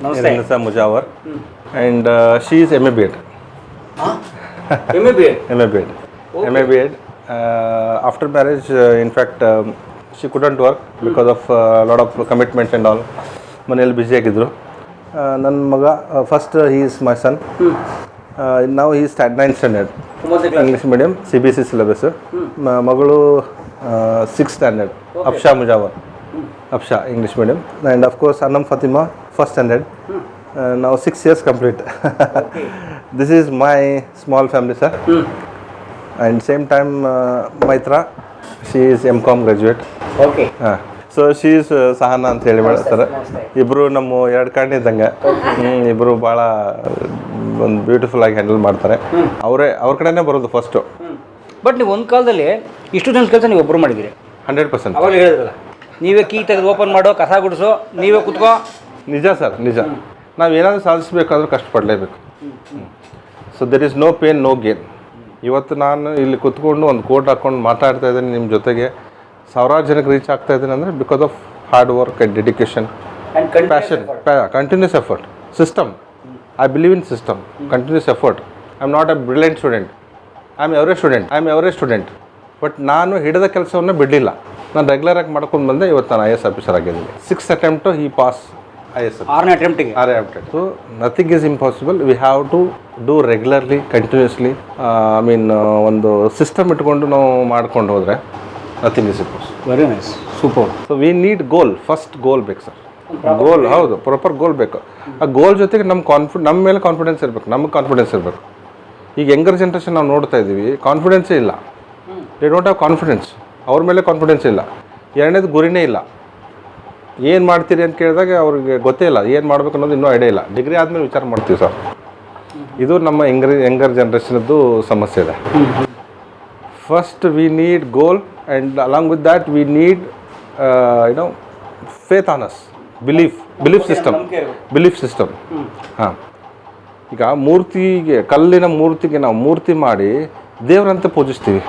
ನಮಸ್ತೆ. Mujawar and she is MA B.Ed. MA B.Ed. After marriage, in fact, she couldn't work because of a lot of commitments and all. ಮನೆಯಲ್ಲಿ busy ಆಗಿದ್ದರು. ನನ್ನ ಮಗ first he is my son. ನಾವು he is 9th standard English medium CBSE syllabus. ಮಗಳು 6th standard Afsha Mujawar, Afsha English medium. And of course Anam Fatima 1st standard. Now 6 years complete. This is my small family, sir. And same time Maitra, she is M.Com graduate. Okay. So she is Sahana ಅಂತ ಹೇಳಿ ಮಾಡ್ತಾರೆ. ಇಬ್ಬರು ನಮ್ಮ 2 ಕಣ್ಣು ಇದ್ದಂಗೆ. ಇಬ್ಬರು ಭಾಳ ಒಂದು ಬ್ಯೂಟಿಫುಲ್ ಆಗಿ ಹ್ಯಾಂಡಲ್ ಮಾಡ್ತಾರೆ. ಅವ್ರ ಕಡೆನೇ ಬರೋದು ಫಸ್ಟು. ಬಟ್ ನೀವು ಒಂದು ಕಾಲದಲ್ಲಿ ಇಷ್ಟು ಜನ ಕೆಲಸ ನೀವು ಒಬ್ಬರು ಮಾಡಿದ್ದೀರಿ. 100%. ಅವಾಗ ಹೇಳಿದ್ರಲ್ಲ, ನೀವೇ ಕೀ ತೆಗೆದು ಓಪನ್ ಮಾಡೋ, ಕಸ ಗುಡಿಸೋ, ನೀವೇ ಕುತ್ಕೋ. ನಿಜ ಸರ್, ನಿಜ. ನಾವು ಏನಾದರೂ ಸಾಧಿಸಬೇಕಾದ್ರೂ ಕಷ್ಟಪಡಲೇಬೇಕು. So there is no pain no gain. ಇವತ್ತು ನಾನು ಇಲ್ಲಿ ಕುತ್ಕೊಂಡು ಒಂದು ಕೋಟ್ ಹಾಕ್ಕೊಂಡು ಮಾತಾಡ್ತಾ ಇದ್ದೀನಿ ನಿಮ್ಮ ಜೊತೆಗೆ, ಸಾವಿರಾರು ಜನಕ್ಕೆ ರೀಚ್ ಆಗ್ತಾ ಇದ್ದೀನಿ ಅಂದರೆ because of hard work and dedication, passion, continuous effort, system. I believe in system, continuous effort. I am not a brilliant student, I am average student. But ನಾನು ಹಿಡಿದ ಕೆಲಸವನ್ನು ಬಿಡಲಿಲ್ಲ. ನಾನು ರೆಗ್ಯುಲರಾಗಿ ಮಾಡ್ಕೊಂಡು ಬಂದೆ. ಇವತ್ತು ನಾನು IAS ಆಫೀಸರ್ ಆಗಿದ್ದೀನಿ. 6th attempt he passed IAS. 6ನೇ ಅಟೆಂಪ್ಟಿಗೆ. So nothing is impossible. We have to do regularly, continuously. ಒಂದು ಸಿಸ್ಟಮ್ ಇಟ್ಕೊಂಡು ನಾವು ಮಾಡ್ಕೊಂಡು ಹೋದರೆ nothing is impossible. Very nice, super. So we need goal. First goal ಬೇಕು ಸರ್. ಗೋಲ್, ಹೌದು, proper ಗೋಲ್ ಬೇಕು. ಆ ಗೋಲ್ ಜೊತೆಗೆ ನಮ್ಮ ಮೇಲೆ ಕಾನ್ಫಿಡೆನ್ಸ್ ಇರಬೇಕು, ನಮಗೆ ಕಾನ್ಫಿಡೆನ್ಸ್ ಇರಬೇಕು. ಈಗ ಯಂಗರ್ ಜನ್ರೇಷನ್ ನಾವು ನೋಡ್ತಾ ಇದ್ದೀವಿ, ಕಾನ್ಫಿಡೆನ್ಸೇ ಇಲ್ಲ. They don't have confidence. ಅವ್ರ ಮೇಲೆ ಕಾನ್ಫಿಡೆನ್ಸ್ ಇಲ್ಲ. ಎರಡನೇದು ಗುರಿನೇ ಇಲ್ಲ. ಏನು ಮಾಡ್ತೀರಿ ಅಂತ ಕೇಳಿದಾಗ ಅವ್ರಿಗೆ ಗೊತ್ತೇ ಇಲ್ಲ, ಏನು ಮಾಡ್ಬೇಕು ಅನ್ನೋದು ಇನ್ನೂ ಐಡಿಯಾ ಇಲ್ಲ. ಡಿಗ್ರಿ ಆದಮೇಲೆ ವಿಚಾರ ಮಾಡ್ತೀವಿ ಸರ್. ಇದು ನಮ್ಮ ಯಂಗರ್ ಜನ್ರೇಷನದ್ದು ಸಮಸ್ಯೆ ಇದೆ. First we need goal and along with that we need faith on us, belief system. ಹಾಂ, ಈಗ ಕಲ್ಲಿನ ಮೂರ್ತಿಗೆ ನಾವು ಮೂರ್ತಿ ಮಾಡಿ ದೇವರಂತೆ ಪೂಜಿಸ್ತೀವಿ.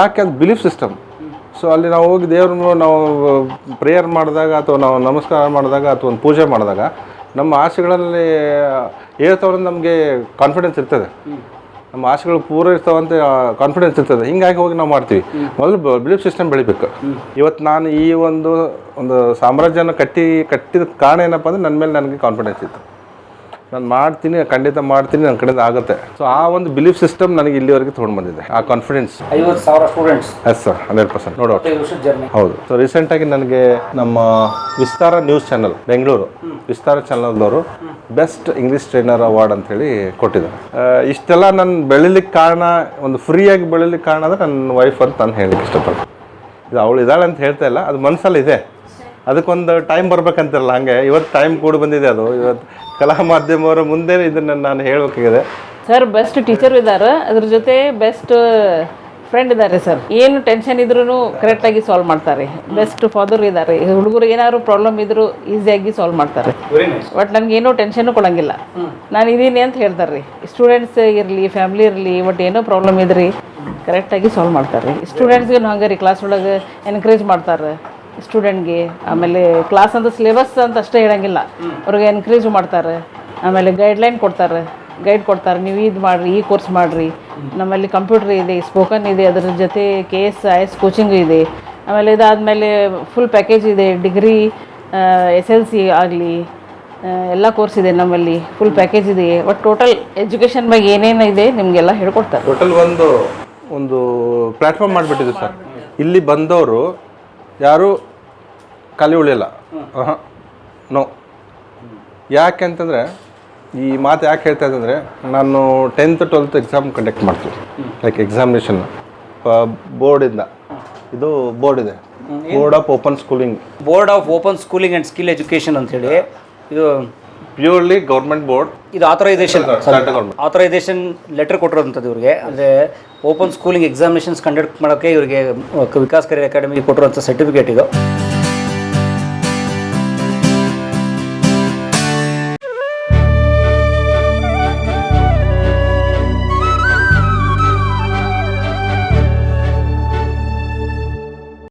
ಯಾಕೆ? ಅದು ಬಿಲೀಫ್ ಸಿಸ್ಟಮ್. ಸೊ ಅಲ್ಲಿ ನಾವು ಹೋಗಿ ದೇವ್ರನ್ನು ನಾವು ಪ್ರೇಯರ್ ಮಾಡಿದಾಗ ಅಥವಾ ನಾವು ನಮಸ್ಕಾರ ಮಾಡಿದಾಗ ಅಥವಾ ಒಂದು ಪೂಜೆ ಮಾಡಿದಾಗ ನಮ್ಮ ಆಸೆಗಳಲ್ಲಿ ಹೇಳ್ತಾವ್ರೆ, ನಮಗೆ ಕಾನ್ಫಿಡೆನ್ಸ್ ಇರ್ತದೆ. ನಮ್ಮ ಆಸೆಗಳು ಪೂರ ಇರ್ತಾವಂತ ಕಾನ್ಫಿಡೆನ್ಸ್ ಇರ್ತದೆ. ಹಿಂಗಾಗಿ ಹೋಗಿ ನಾವು ಮಾಡ್ತೀವಿ. ಮೊದಲು ಬಿಲೀಫ್ ಸಿಸ್ಟಮ್ ಬೆಳಿಬೇಕು. ಇವತ್ತು ನಾನು ಈ ಒಂದು ಸಾಮ್ರಾಜ್ಯನ ಕಟ್ಟಿದ ಕಾರಣ ಏನಪ್ಪ ಅಂದರೆ ನನ್ನ ಮೇಲೆ ನನಗೆ ಕಾನ್ಫಿಡೆನ್ಸ್ ಇತ್ತು. ನಾನು ಮಾಡ್ತೀನಿ, ಖಂಡಿತ ಮಾಡ್ತೀನಿ, ನನ್ನ ಕಡೆಯಿಂದ ಆಗುತ್ತೆ. ಸೊ ಆ ಒಂದು ಬಿಲೀಫ್ ಸಿಸ್ಟಮ್ ನನಗೆ ಇಲ್ಲಿವರೆಗೆ ತೊಗೊಂಡು ಬಂದಿದೆ. ಆ confidence 50,000 students. Yes sir, 100% no doubt. ಹೌದು. ಸೊ ರೀಸೆಂಟಾಗಿ ನನಗೆ ನಮ್ಮ ವಿಸ್ತಾರ ನ್ಯೂಸ್ ಚಾನಲ್ ಬೆಂಗಳೂರು, ವಿಸ್ತಾರ ಚಾನಲ್ದವರು ಬೆಸ್ಟ್ ಇಂಗ್ಲೀಷ್ ಟ್ರೈನರ್ ಅವಾರ್ಡ್ ಅಂತೇಳಿ ಕೊಟ್ಟಿದ್ದಾರೆ. ಇಷ್ಟೆಲ್ಲ ನಾನು ಬೆಳಿಲಿಕ್ಕೆ ಕಾರಣ, ಒಂದು ಫ್ರೀಯಾಗಿ ಬೆಳಿಲಿಕ್ಕೆ ಕಾರಣ ಅಂದರೆ ನನ್ನ ವೈಫ್ ಅಂತ ನಾನು ಹೇಳಲಿಕ್ಕೆ ಇಷ್ಟಪಡ್ತೀನಿ. ಇದು ಅವಳು ಇದ್ದಾಳೆ ಅಂತ ಹೇಳ್ತಾ ಇಲ್ಲ, ಅದು ಮನಸ್ಸಲ್ಲಿ ಇದೆ. ಅದಕ್ಕೊಂದು ಟೈಮ್ ಬರ್ಬೇಕಂತಿರಲ್ಲ, ಹಾಗೆ ಇವತ್ತು ಟೈಮ್ ಕೂಡ ಬಂದಿದೆ. ಅದು ಇವತ್ತು ಕಲಾ ಮಾಧ್ಯಮವರ ಮುಂದೆ ಇದನ್ನು ನಾನು ಹೇಳಬೇಕಾಗಿದೆ. ಸರ್ ಬೆಸ್ಟ್ ಟೀಚರ್ ಇದ್ದಾರೆ, ಅದ್ರ ಜೊತೆ ಬೆಸ್ಟ್ ಫ್ರೆಂಡ್ ಇದ್ದಾರೆ ಸರ್. ಏನು ಟೆನ್ಷನ್ ಇದ್ರೂ ಕರೆಕ್ಟಾಗಿ ಸಾಲ್ವ್ ಮಾಡ್ತಾರೆ. ಬೆಸ್ಟ್ ಫಾದರ್ ಇದ್ದಾರೆ. ಹುಡುಗರು ಏನಾದ್ರು ಪ್ರಾಬ್ಲಮ್ ಇದ್ರೂ ಈಸಿಯಾಗಿ ಸಾಲ್ವ್ ಮಾಡ್ತಾರೆ. ಬಟ್ ನನಗೇನೋ ಟೆನ್ಷನ್ನು ಕೊಡೋಂಗಿಲ್ಲ, ನಾನು ಇದೀನಿ ಅಂತ ಹೇಳ್ತಾರೆ ರೀ. ಸ್ಟೂಡೆಂಟ್ಸ್ ಇರಲಿ, ಫ್ಯಾಮ್ಲಿ ಇರಲಿ, ಬಟ್ ಏನೋ ಪ್ರಾಬ್ಲಮ್ ಇದ್ರಿ ಕರೆಕ್ಟಾಗಿ ಸಾಲ್ವ್ ಮಾಡ್ತಾರೆ ರೀ. ಸ್ಟೂಡೆಂಟ್ಸ್ಗೂ ಹಂಗೆ ರೀ, ಕ್ಲಾಸ್ ಒಳಗೆ ಎನ್ಕರೇಜ್ ಮಾಡ್ತಾರೆ ಸ್ಟೂಡೆಂಟ್ಗೆ. ಆಮೇಲೆ ಕ್ಲಾಸ್ ಅಂತ ಸಿಲೆಬಸ್ ಅಂತ ಅಷ್ಟೇ ಹೇಳೋಂಗಿಲ್ಲ, ಅವ್ರಿಗೆ ಎನ್ಕರೇಜ್ ಮಾಡ್ತಾರೆ. ಆಮೇಲೆ ಗೈಡ್ ಕೊಡ್ತಾರೆ, ನೀವು ಇದು ಮಾಡಿರಿ, ಈ ಕೋರ್ಸ್ ಮಾಡಿರಿ. ನಮ್ಮಲ್ಲಿ ಕಂಪ್ಯೂಟರ್ ಇದೆ, ಸ್ಪೋಕನ್ ಇದೆ, ಅದರ ಜೊತೆ KS IAS ಕೋಚಿಂಗು ಇದೆ. ಆಮೇಲೆ ಇದಾದಮೇಲೆ ಫುಲ್ ಪ್ಯಾಕೇಜ್ ಇದೆ, ಡಿಗ್ರಿ SLC ಆಗಲಿ ಎಲ್ಲ ಕೋರ್ಸ್ ಇದೆ ನಮ್ಮಲ್ಲಿ, ಫುಲ್ ಪ್ಯಾಕೇಜ್ ಇದೆ. ಒಟ್ಟು ಟೋಟಲ್ ಎಜುಕೇಷನ್ ಬಗ್ಗೆ ಏನೇನು ಇದೆ ನಿಮಗೆಲ್ಲ ಹೇಳ್ಕೊಡ್ತಾರೆ. ಟೋಟಲ್ ಒಂದು ಪ್ಲ್ಯಾಟ್ಫಾರ್ಮ್ ಮಾಡಿಬಿಟ್ಟಿದೆ ಸರ್. ಇಲ್ಲಿ ಬಂದವರು ಯಾರೂ ಖಾಲಿ ಉಳಿಯಲ್ಲ. ನೋ. ಯಾಕೆ ಅಂತಂದರೆ ಈ ಮಾತು ಯಾಕೆ ಹೇಳ್ತಾ ಇದ್ದಂದರೆ, ನಾನು 10th 12th ಎಕ್ಸಾಮ್ ಕಂಡಕ್ಟ್ ಮಾಡ್ತೀವಿ. ಲೈಕ್ ಎಕ್ಸಾಮಿನೇಷನ್ ಬೋರ್ಡಿಂದ, ಇದು ಬೋರ್ಡ್ ಇದೆ, board of open schooling. Board of open schooling and skill education ಅಂತೇಳಿ ಇದು ಪ್ಯೂರ್ಲಿ ಗೌರ್ಮೆಂಟ್ ಬೋರ್ಡ್. ಇದು ಆಥರೈಸೇಷನ್ ಲೆಟರ್ ಕೊಟ್ಟಿರೋಂಥದ್ದು ಇವ್ರಿಗೆ. ಅಂದರೆ ಓಪನ್ ಸ್ಕೂಲಿಂಗ್ ಎಕ್ಸಾಮಿನೇಷನ್ಸ್ ಕಂಡಕ್ಟ್ ಮಾಡೋಕ್ಕೆ ಇವರಿಗೆ ವಿಕಾಸ್ ಕರಿಯರ್ ಅಕಾಡೆಮಿಗೆ ಕೊಟ್ಟಿರೋಂಥ ಸರ್ಟಿಫಿಕೇಟ್ ಇದು.